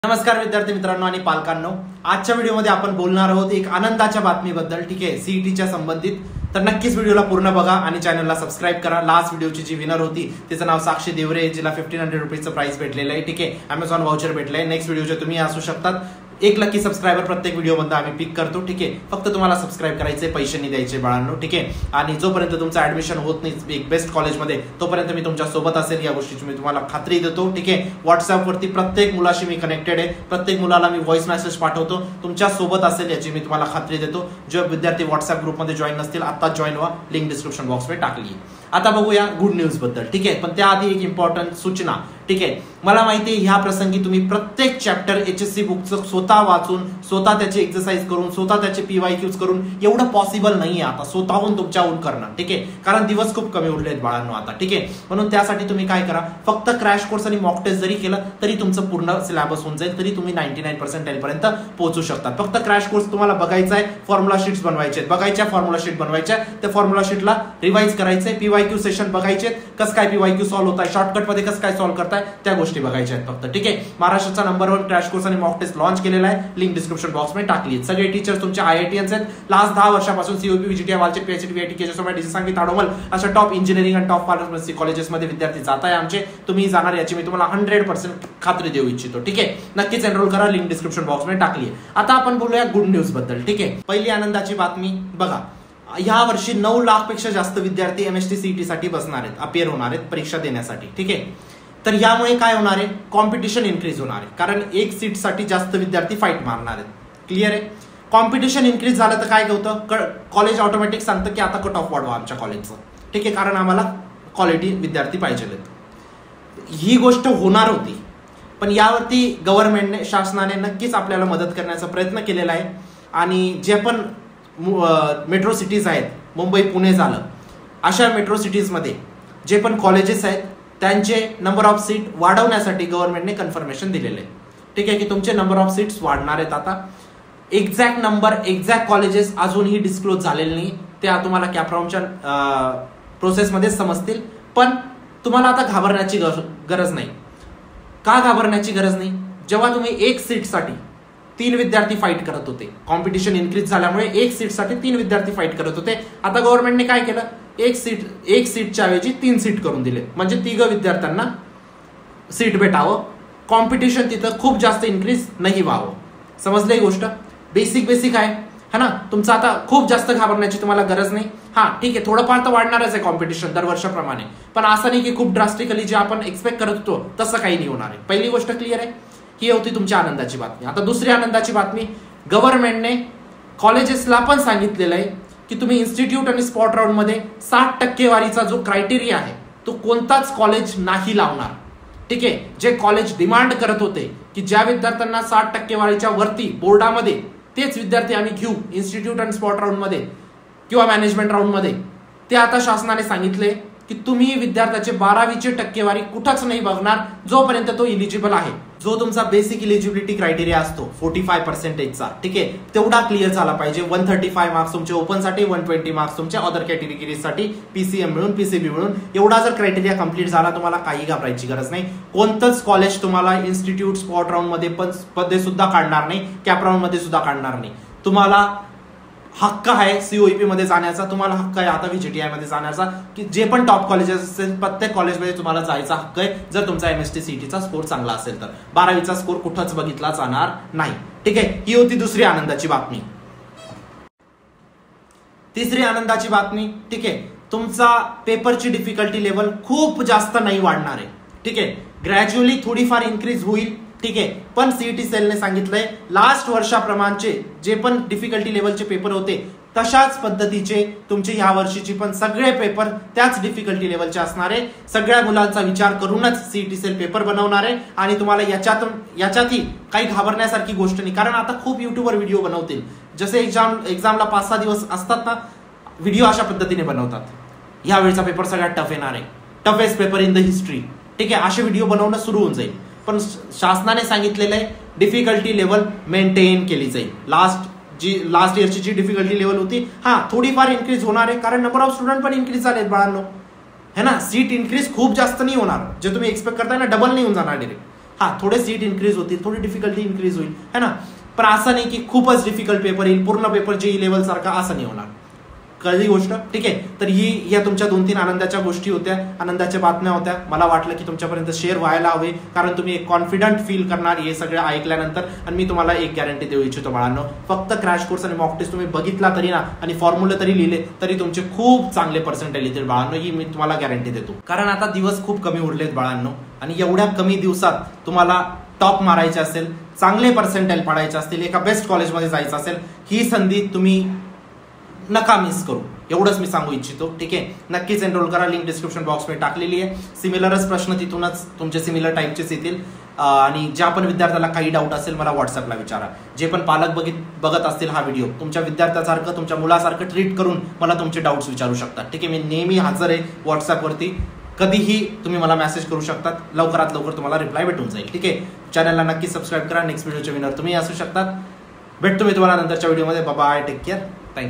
नमस्कार विद्यार्थी मित्रांनो आणि पालकांनो, आजच्या व्हिडिओमध्ये आपण बोलणार आहोत एक आनंदाच्या बातमीबद्दल. ठीक आहे, सीईटीच्या संबंधित. तर नक्कीच व्हिडिओला पूर्ण बघा आणि चॅनलला सबस्क्राईब करा. लास्ट व्हिडिओची जी विनर होती तिचं नाव साक्षी देवरे, जिला 1500 रुपीजचं प्राइस भेटलेलं आहे. ठीक आहे, अमेझॉन वाउचर भेटलंय. नेक्स्ट व्हिडिओचे तुम्ही असू शकतात. एक लकी सबस्क्रायबर प्रत्येक व्हिडिओमध्ये आम्ही पिक करतो. ठीक आहे, फक्त तुम्हाला सबस्क्राईब करायचे, पैसे नाही द्यायचे बाळांनो. ठीक आहे, आणि जोपर्यंत तुमचं ऍडमिशन होत नाही एक बेस्ट कॉलेजमध्ये तोपर्यंत मी तुमच्या सोबत असेल या गोष्टीची मी तुम्हाला खात्री देतो. ठीक आहे, व्हॉट्सअपवरती प्रत्येक मुलाशी मी कनेक्टेड आहे. प्रत्येक मुलाला मी व्हॉइस मेसेज पाठवतो, तुमच्या सोबत असेल याची मी तुम्हाला खात्री देतो. जे विद्यार्थी व्हॉट्सअप ग्रुपमध्ये जॉईन नसतील आता जॉईन व्हा, लिंक डिस्क्रिप्शन बॉक्समध्ये टाकली. आता बघूया गुड न्यूज बद्दल. ठीक आहे, पण त्याआधी एक इम्पॉर्टंट सूचना. ठीक आहे, मला माहिती आहे ह्या प्रसंगी तुम्ही प्रत्येक चॅप्टर HSC बुकचं स्वतः वाचून, स्वतः त्याची एक्सरसाइज करून, स्वतः त्याचे PYQs करून एवढं पॉसिबल नाहीये आता स्वतःहून तुमच्याहून करणं. ठीक आहे, कारण दिवस खूप कमी उरले आहेत बाळांनो आता. ठीक आहे, म्हणून त्यासाठी तुम्ही काय करा, फक्त क्रॅश कोर्स आणि मॉक टेस्ट जरी केलं तरी तुमचं पूर्ण सिलेबस होऊन जाईल, तरी तुम्ही 99% पर्यंत पोहोचू शकता. फक्त क्रॅश कोर्स तुम्हाला बघायचा आहे, फॉर्म्युला शीट्स बनवायचे आहेत, बघायच्या फॉर्म्युला शीट बनवायच्या, त्या फॉर्म्युला शीटला रिवाइज करायचंय, PYQ सेशन बघायचे, कसं काय PYQ सॉल्व्ह होत आहे, शॉर्टकट मध्ये कसं काय सॉल्व्ह करताय त्या गोष्टी बघायच्या आहेत फक्त. ठीक आहे, महाराष्ट्राचा नंबर 1 क्रॅश कोर्स आणि मॉक टेस्ट लॉन्च केलेला आहे, लिंक डिस्क्रिप्शन बॉक्स मध्ये टाकली आहे. सगळे टीचर्स तुमचे IITians आहेत. लास्ट 10 वर्षापासून COP, VGT, वालचेक, PhD, VIT, केजसोबा, डिसांगी, ताडोमल अशा टॉप इंजिनिअरिंग आणि टॉप फार्मसी कॉलेजेसमध्ये विद्यार्थी जात आहे आमचे. तुम्ही जाणार याची मी तुम्हाला 100% खात्री देऊ इच्छितो. ठीक आहे, नक्कीच एनरोल करा, लिंक डिस्क्रिप्शन बॉक्स मध्ये टाकली आहे. आता आपण बोलूया गुड न्यूज बद्दल. ठीक आहे, पहिली आनंदाची बातमी बघा, या वर्षी 9 लाख पेक्षा जास्त विद्यार्थी MST CET साठी बसणार आहेत, अपियर होणार आहेत परीक्षा देण्यासाठी. ठीक आहे, तर यामुळे काय होणार आहे, कॉम्पिटिशन इन्क्रीज होणार आहे, कारण एक सीट साठी जास्त विद्यार्थी फाईट मारणार आहेत. क्लिअर आहे, कॉम्पिटिशन इन्क्रीज झालं तर काय होतं, कॉलेज ऑटोमॅटिक सांगतं की आता कट ऑफ वाढवा आमच्या कॉलेजचं. ठीक आहे, कारण आम्हाला क्वालिटी विद्यार्थी पाहिजे. ही गोष्ट होणार होती, पण यावरती गव्हर्नमेंटने, शासनाने नक्कीच आपल्याला मदत करण्याचा प्रयत्न केलेला आहे. आणि जे पण मेट्रो सिटीज आहेत, मुंबई, पुणे झालं, अशा मेट्रो सिटीजमध्ये जे पण कॉलेजेस आहेत त्यांचे नंबर ऑफ सीट वाढवण्यासाठी गव्हर्नमेंटने कन्फर्मेशन दिलेलं आहे. ठीक आहे, की तुमचे नंबर ऑफ सीट्स वाढणार आहेत. आता एक्झॅक्ट नंबर, एक्झॅक्ट कॉलेजेस अजूनही डिस्क्लोज झालेले नाही, त्या तुम्हाला कॅपराऊंडच्या प्रोसेसमध्ये समजतील. पण तुम्हाला आता घाबरण्याची गरज नाही. का घाबरण्याची गरज नाही, जेव्हा तुम्ही एक सीटसाठी 3 विद्यार्थी फाईट करत होते, कॉम्पिटिशन इन्क्रीज झाल्यामुळे एक सीटसाठी 3 विद्यार्थी फाईट करत होते, आता गव्हर्नमेंटने काय केलं, एक सीटच्या ऐवजी 3 सीट करून दिले, म्हणजे 3 विद्यार्थ्यांना सीट भेटावं, कॉम्पिटिशन तिथं खूप जास्त इन्क्रीज नाही व्हावं. समजलं ही गोष्ट, बेसिक आहे है ना. तुमचं आता खूप जास्त घाबरण्याची तुम्हाला गरज नाही. हा ठीक आहे, थोडंफार तर वाढणारच आहे कॉम्पिटिशन दरवर्षाप्रमाणे, पण असं नाही की खूप ड्रास्टिकली जे आपण एक्सपेक्ट करत होतो तसं काही नाही होणार आहे. पहिली गोष्ट क्लिअर आहे, ही होती तुमची आनंदाची बातमी. आता दुसरी आनंदाची बातमी, गव्हर्नमेंटने कॉलेजेसला पण सांगितलेलं आहे की तुम्ही इन्स्टिट्यूट आणि स्पॉट राऊंड मध्ये 60% जो क्रायटेरिया आहे तो कोणताच कॉलेज नाही लावणार. ठीक आहे, जे कॉलेज डिमांड करत होते की ज्या विद्यार्थ्यांना 60% वरती बोर्डामध्ये तेच विद्यार्थी आम्ही घेऊ इन्स्टिट्यूट आणि स्पॉट राऊंड मध्ये किंवा मॅनेजमेंट राऊंड मध्ये, ते आता शासनाने सांगितले की तुम्ही विद्यार्थ्याचे 12वीची टक्केवारी कुठंच नाही बघणार जोपर्यंत तो इलिजिबल आहे. जो तुमचा बेसिक इलिजिबिलिटी क्रायटेरिया असतो 45%चा, ठीक आहे, तेवढा क्लिअर झाला पाहिजे. 135 मार्क्स तुमचे ओपनसाठी, 120 मार्क्स तुमच्या अदर कॅटेगरीसाठी, PCM मिळून, PCB मिळून, एवढा जर क्रायटेरिया कंप्लीट झाला तुम्हाला काही घाबरायची गरज नाही. कोणतंच कॉलेज तुम्हाला इन्स्टिट्यूट स्पॉट राऊंड मध्ये पण सुद्धा काढणार नाही, कॅप राऊंड मध्ये सुद्धा काढणार नाही. तुम्हाला हक्क आहे COEP मध्ये जाण्याचा, तुम्हाला हक्क आहे आता VGTI मध्ये जाण्याचा, की जे पण टॉप कॉलेजेस असेल प्रत्येक कॉलेजमध्ये तुम्हाला जायचा हक्क आहे, जर तुमचा MST CETचा स्कोर चांगला असेल तर. 12वीचा स्कोर कुठंच बघितला जाणार नाही. ठीक आहे, ही होती दुसरी आनंदाची बातमी. तिसरी आनंदाची बातमी, ठीक आहे, तुमचा पेपरची डिफिकल्टी लेवल खूप जास्त नाही वाढणार आहे. ठीक आहे, ग्रॅज्युअली थोडीफार इन्क्रीज होईल. ठीक आहे, पण CET सेलने सांगितलंय लास्ट वर्षाप्रमाणचे जे पण डिफिकल्टी लेवलचे पेपर होते तशाच पद्धतीचे तुमचे ह्या वर्षीची पण सगळे पेपर त्याच डिफिकल्टी लेवलचे असणार आहे. सगळ्या मुलांचा विचार करूनच CET सेल पेपर बनवणार आहे आणि तुम्हाला याच्यातही काही घाबरण्यासारखी गोष्ट नाही, कारण आता खूप युट्यूबवर व्हिडिओ बनवतील, जसे एक्झामला 5-6 दिवस असतात ना, व्हिडिओ अशा पद्धतीने बनवतात. यावेळीचा पेपर सगळ्यात टफ येणार आहे, toughest paper in the history. ठीक आहे, असे व्हिडिओ बनवणं सुरू होऊन जाईल. पण शासनाने सांगितलेलं आहे डिफिकल्टी लेवल मेंटेन केली जाईल. लास्ट इयरची जी डिफिकल्टी लेवल होती, हा थोडीफार इन्क्रीज होणार आहे, कारण नंबर ऑफ स्टुडंट पण इन्क्रीज झालेत बाळांनो, है ना. सीट इन्क्रीज खूप जास्त नाही होणार, जे तुम्ही एक्सपेक्ट करताय ना, डबल नाही होऊन जाणार डायरेक्ट. हा थोडे सीट इन्क्रीज होतील, थोडी डिफिकल्टी इन्क्रीज होईल है ना, पण असं नाही की खूपच डिफिकल्ट पेपर येईल, पूर्ण पेपर JEE लेवल सारखा असं नाही होणार. कळली गोष्ट? ठीक आहे. तर या तुमच्या 2-3 आनंदाच्या गोष्टी होत्या, आनंदाच्या बातम्या होत्या. मला वाटलं की तुमच्यापर्यंत शेअर व्हायला हवे, कारण तुम्ही एक कॉन्फिडंट फील करणार हे सगळं ऐकल्यानंतर. आणि मी तुम्हाला एक गॅरंटी देऊ इच्छितो बाळांनो, फक्त क्रॅश कोर्स आणि मॉक टेस्ट तुम्ही बघितला तरी ना आणि फॉर्म्युले तरी लिहिले तरी तुमचे खूप चांगले पर्सेंटेज येतील बाळांनो, ही मी तुम्हाला गॅरंटी देतो. कारण आता दिवस खूप कमी उरलेत बाळांनो, आणि एवढ्या कमी दिवसात तुम्हाला टॉप मारायचे असेल, चांगले पर्सेंटेज पाडायचे असतील, एका बेस्ट कॉलेजमध्ये जायचं असेल, ही संधी तुम्ही नका मिस करू, एवढंच मी सांगू इच्छितो. ठीक आहे, नक्कीच एनरोल करा. लिंक डिस्क्रिप्शन बॉक्समध्ये टाकलेली आहे. सिमिलरच प्रश्न तिथूनच तुमचे सिमिलर टाईपचेच येतील. आणि ज्या पण विद्यार्थ्याला काही डाऊट असेल मला व्हॉट्सअपला विचारा. जे पण पालक बघत असतील हा व्हिडिओ, तुमच्या विद्यार्थ्यासारखं तुमच्या मुलासारखं ट्रीट करून मला तुमचे डाऊट्स विचारू शकतात. ठीक आहे, मी नेहमी हजर आहे व्हॉट्सअपवरती, कधीही तुम्ही मला मेसेज करू शकतात, लवकरात लवकर तुम्हाला रिप्लाय भेटून जाईल. ठीक आहे, चॅनलला नक्की सबस्क्राईब करा. नेक्स्ट व्हिडिओचे विनर तुम्ही असू शकतात. भेटतो मी तुम्हाला नंतरच्या व्हिडिओमध्ये. Bye, take care, thank you.